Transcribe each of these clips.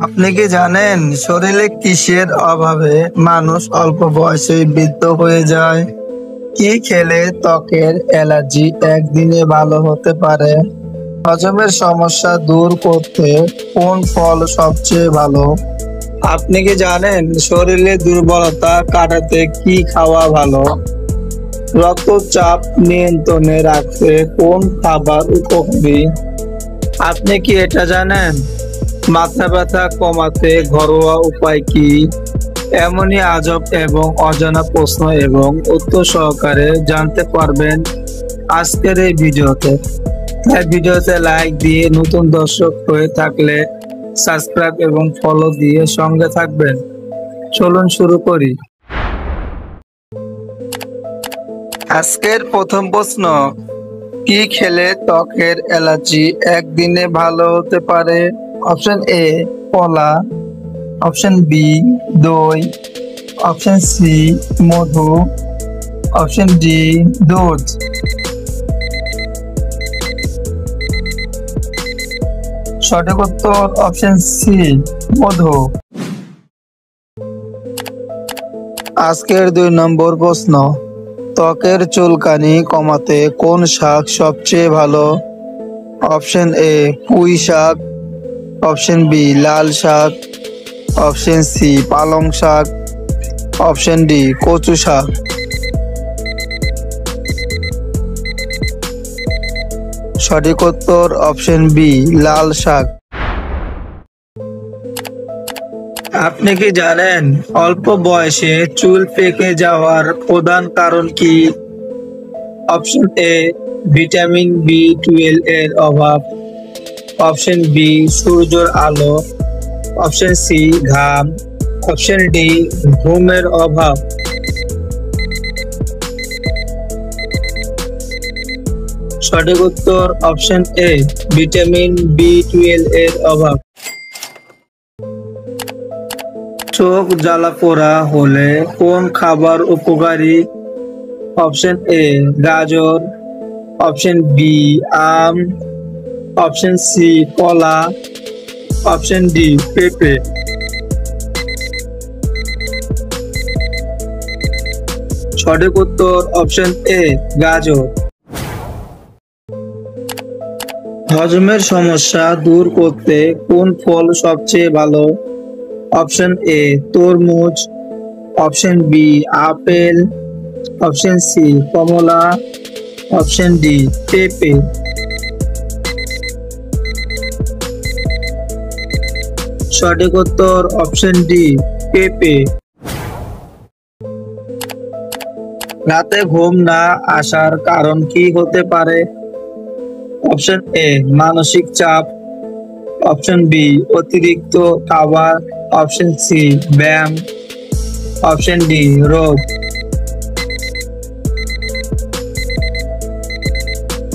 আপনি কি জানেন শরীরে কিসের অভাবে মানুষ অল্প বয়সেই বৃদ্ধ হয়ে যায়? কি খেলে ত্বকের অ্যালার্জি একদিনে ভালো হতে পারে? হজমের সমস্যা দূর করতে কোন ফল সবচেয়ে ভালো? আপনি কি জানেন শরীরে দুর্বলতা কাটাতে কি খাওয়া ভালো? রক্তচাপ নিয়ন্ত্রণে রাখতে কোন খাবার উপকারী? আপনি কি এটা জানেন মাথা ব্যথা কমাতে ঘরোয়া উপায় কি? এমনই আজব এবং অজানা প্রশ্ন এবং উত্তর সহকারে জানতে পারবেন আজকের এই ভিডিওতে। তাই ভিডিওতে লাইক দিয়ে নতুন দর্শক হয়ে থাকলে সাবস্ক্রাইব এবং ফলো দিয়ে সঙ্গে থাকবেন। চলুন শুরু করি। আজকের প্রথম প্রশ্ন, কি খেলে ত্বকের অ্যালার্জি একদিনে ভালো হতে পারে? অপশন এ কলা, অপশন বি দই, অপশন সি মধু, অপশন ডি দুধ। সঠিক উত্তর অপশন সি মধু। আজকের 2 নম্বর প্রশ্ন, ত্বকের চুলকানি কমাতে কোন শাক সবচেয়ে ভালো? অপশন এ পুঁই শাক, অপশন বি লাল শাক, অপশন সি পালং শাক, অপশন ডি কচু শাক। সঠিক উত্তর অপশন বি লাল শাক। আপনি কি জানেন অল্প বয়সে চুল পেকে যাওয়ার প্রধান কারণ কি? অপশন এ ভিটামিন বি12 এর অভাব, অপশন বি সূর্যের আলো, অপশন সি ঘাম, অপশন ডি ঘুমের অভাব। সঠিক উত্তর অপশন এ ভিটামিন বি12 এর অভাব। চোখ জ্বালাপোড়া হলে কোন খাবার উপকারী? অপশন এ গাজর, অপশন বি আম, অপশন সি কলা, অপশন ডি পেঁপে। সঠিক উত্তর অপশন এ গাজর। হজমের সমস্যা দূর করতে কোন ফল সবচেয়ে ভালো? অপশন এ তরমুজ, অপশন বি আপেল, অপশন সি কমলা, অপশন ডি পেঁপে। সঠিক উত্তর অপশন ডি পেঁপে। রাতে ঘুম না আসার কারণ কি হতে পারে? অপশন এ মানসিক চাপ, অপশন বি অতিরিক্ত খাবার, অপশন সি ব্যায়াম, অপশন ডি রোগ।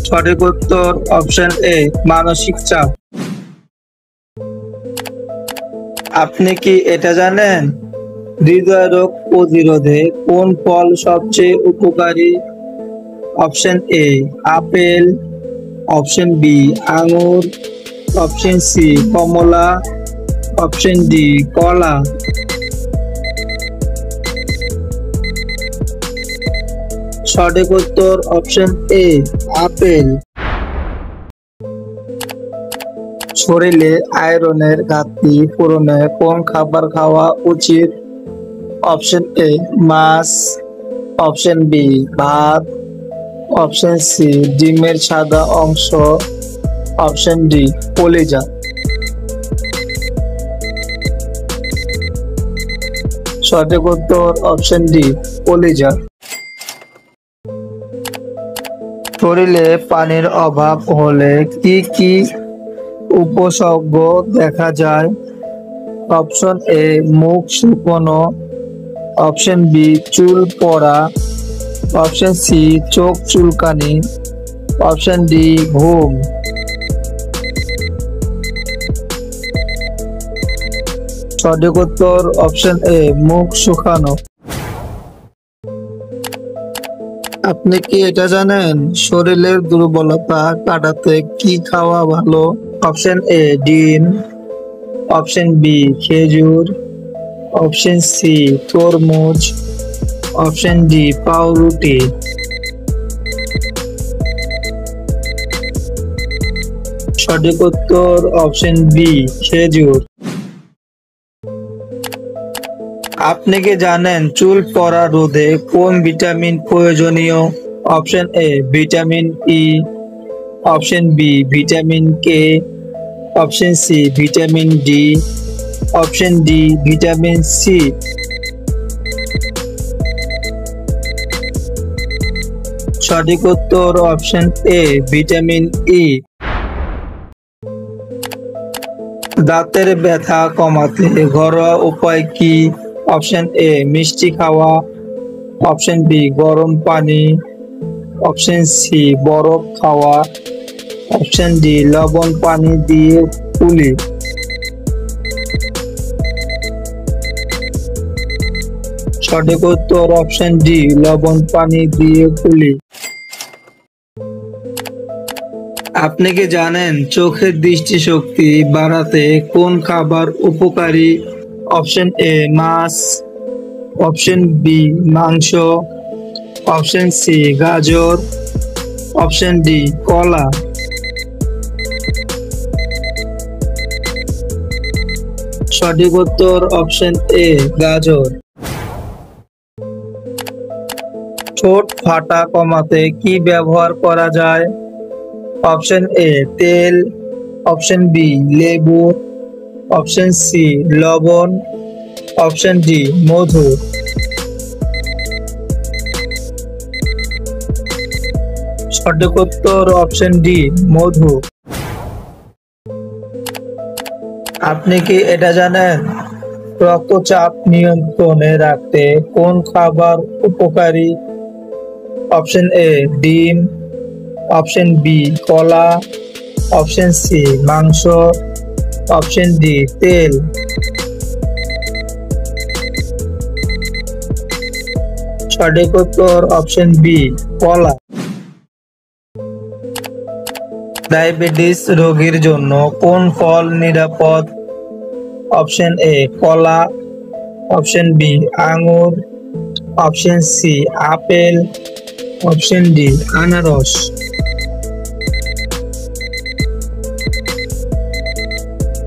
সঠিক উত্তর অপশন এ মানসিক চাপ। আপনি কি এটা জানেন হৃদয় রোগ প্রতিরোধে কোন ফল সবচেয়ে উপকারী? Option A apple, option B আঙুর, অপশন সি কমলা, অপশন ডি কলা। সঠিক উত্তর অপশন এ আপেল। শরীরে আয়রনের ঘাটতি পূরণে কোন খাবার খাওয়া উচিত? অপশন এ মাছ, অপশন বি ভাত, অপশন সি ডিমের সাদা অংশ, অপশন ডি কলিজা। সঠিক উত্তর অপশন ডি কলিজা। শরীরে পানির অভাব হলে কি কি উপসর্গ দেখা যায়? অপশন এ মুখ শুকনো, অপশন বি চুল পড়া, অপশন সি চোখ চুলকানি, অপশন ডি ঘুম। সঠিক উত্তর অপশন এ মুখ শুকানো। আপনি কি এটা জানেন শরীরের দুর্বলতা কাটাতে কি খাওয়া ভালো? অপশন এ ডিম, অপশন বি খেজুর, অপশন সি তরমুজ, অপশন ডি পাউরুটি। সঠিক উত্তর অপশন বি খেজুর। আপনি কি জানেন চুল পড়া রোধে কোন ভিটামিন প্রয়োজনীয়? Option A vitamin E, option B vitamin K, option C vitamin D, option D vitamin C. সঠিক উত্তর অপশন এ ভিটামিন ই। দাঁতের ব্যথা কমাতে ঘরোয়া উপায় কি? অপশন এ মিষ্টি খাওয়া, অপশন বি গরম পানি, অপশন সি বরফ খাওয়া, অপশন ডি লবণ পানি দিয়ে কুলি। সঠিক উত্তর অপশন ডি লবণ পানি দিয়ে কুলি। আপনি কি জানেন চোখের দৃষ্টিশক্তি বাড়াতে কোন খাবার উপকারী? অপশন এ মাছ, অপশন বি মাংস, অপশন সি গাজর, অপশন ডি কলা। সঠিক উত্তর অপশন এ গাজর। ঠোঁট ফাটা কমাতে কি ব্যবহার করা যায়? অপশন এ তেল, অপশন বি লেবু, অপশন সি লবণ, অপশন ডি মধু। সঠিক উত্তর অপশন ডি মধু। আপনি কি এটা জানেন রক্তচাপ নিয়ন্ত্রণে রাখতে কোন খাবার উপকারী? অপশন এ ডিম, অপশন বি কলা, অপশন সি মাংস, অপশন ডি তেল। সঠিক উত্তর অপশন বি কলা। ডায়াবেটিস রোগীর জন্য কোন ফল নিরাপদ? অপশন এ কলা, অপশন বি আঙ্গুর, option C apple, option D আনারস।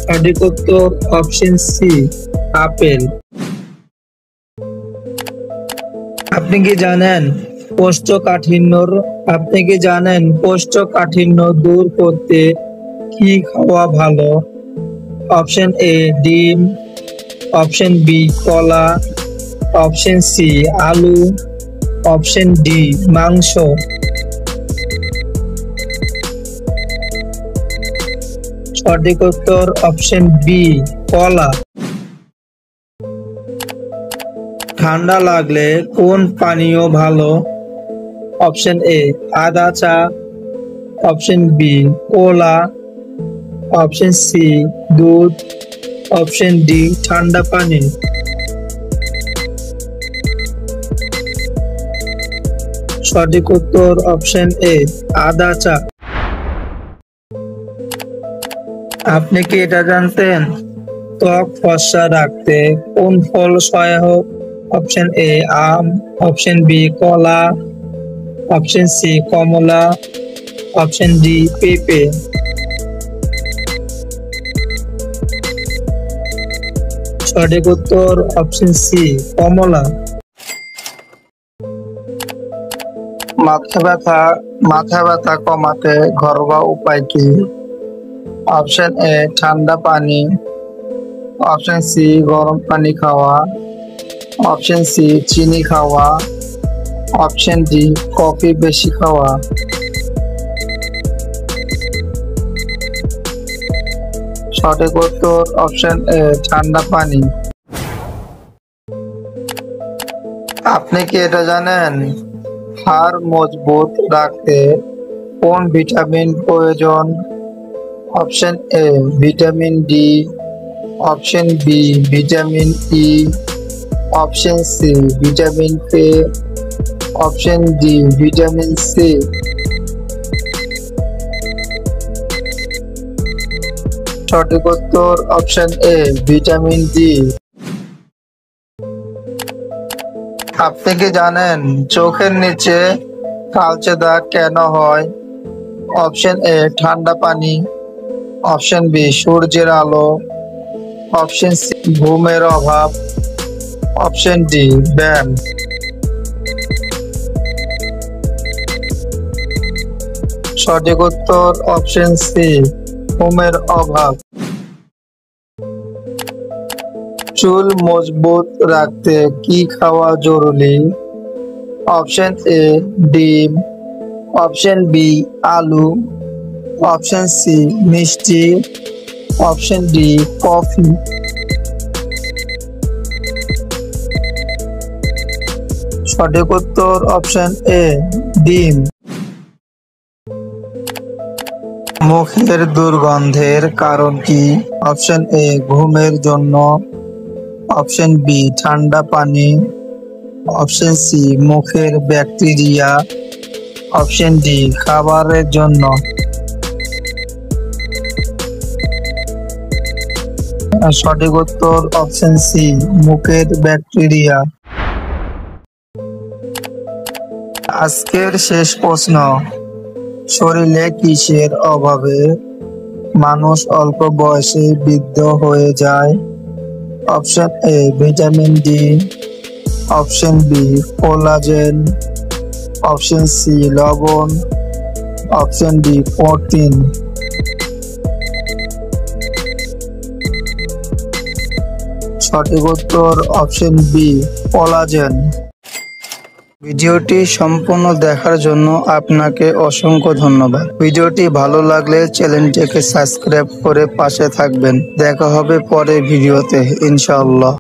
সঠিক উত্তর অপশন সি আপেল। আপনি কি জানেন কোষ্ঠকাঠিন্য দূর করতে কি খাওয়া ভালো? অপশন এ ডিম, অপশন বি কলা, অপশন সি আলু, অপশন ডি মাংস। সঠিক উত্তর অপশন বি কলা। ঠান্ডা লাগলে কোন পানীয় ভালো? অপশন এ আদা চা, অপশন বি কোলা, অপশন সি দুধ, অপশন ডি ঠান্ডা পানি। সঠিক উত্তর অপশন এ আদা চা। আপনি কি এটা জানতেন ত্বক ফর্সা রাখতে কোন ফল সহায়ক? অপশন এ আম, অপশন বি কলা, অপশন সি কমলা, অপশন ডি পেঁপে। সঠিক উত্তর অপশন সি কমলা। মাথা ব্যথা কমাতে ঘরোয়া উপায় কি? অপশন এ ঠান্ডা পানি, অপশন সি গরম পানি খাওয়া, অপশন সি চিনি খাওয়া, অপশন ডি কফি বেশি খাওয়া। সঠিক উত্তর অপশন এ ঠান্ডা পানি। আপনি কি এটা জানেন হাড় মজবুত রাখতে কোন ভিটামিন প্রয়োজন? Option A vitamin D, option B vitamin E, option C vitamin K, option D vitamin C. সঠিক উত্তর অপশন এ ভিটামিন ডি। আপনি কি জানেন চোখের নিচে কালচে দাগ কেন হয়? অপশন এ ঠান্ডা পানি, অপশন বি সূর্যের আলো, অপশন সি ঘুমের অভাব, অপশন ডি ব্যায়াম। সঠিক উত্তর অপশন সি ঘুমের অভাব। চুল মজবুত রাখতে কি খাওয়া জরুরি? অপশন এ ডিম, অপশন বি আলু, অপশন সি মিষ্টি, অপশন ডি কফি। সঠিক উত্তর অপশন এ ডিম। মুখের দুর্গন্ধের কারণ কি? অপশন এ ঘুমের জন্য, অপশন বি ঠান্ডা পানি, অপশন সি মুখের ব্যাকটেরিয়া, অপশন ডি খাবারের জন্য। সঠিক উত্তর অপশন সি মুখের ব্যাকটেরিয়া। আজকের শেষ প্রশ্ন, শরীরে কিসের অভাবে মানুষ অল্প বয়সে বৃদ্ধ হয়ে যায়? Option A vitamin D, option B collagen, option C লবণ, অপশন ডি প্রোটিন। সঠিক উত্তর অপশন বি কোলাজেন। ভিডিওটি সম্পূর্ণ দেখার জন্য আপনাকে অসংখ্য ধন্যবাদ। ভিডিওটি ভালো লাগলে চ্যানেলটিকে সাবস্ক্রাইব করে পাশে থাকবেন। দেখা হবে পরের ভিডিওতে ইনশাআল্লাহ।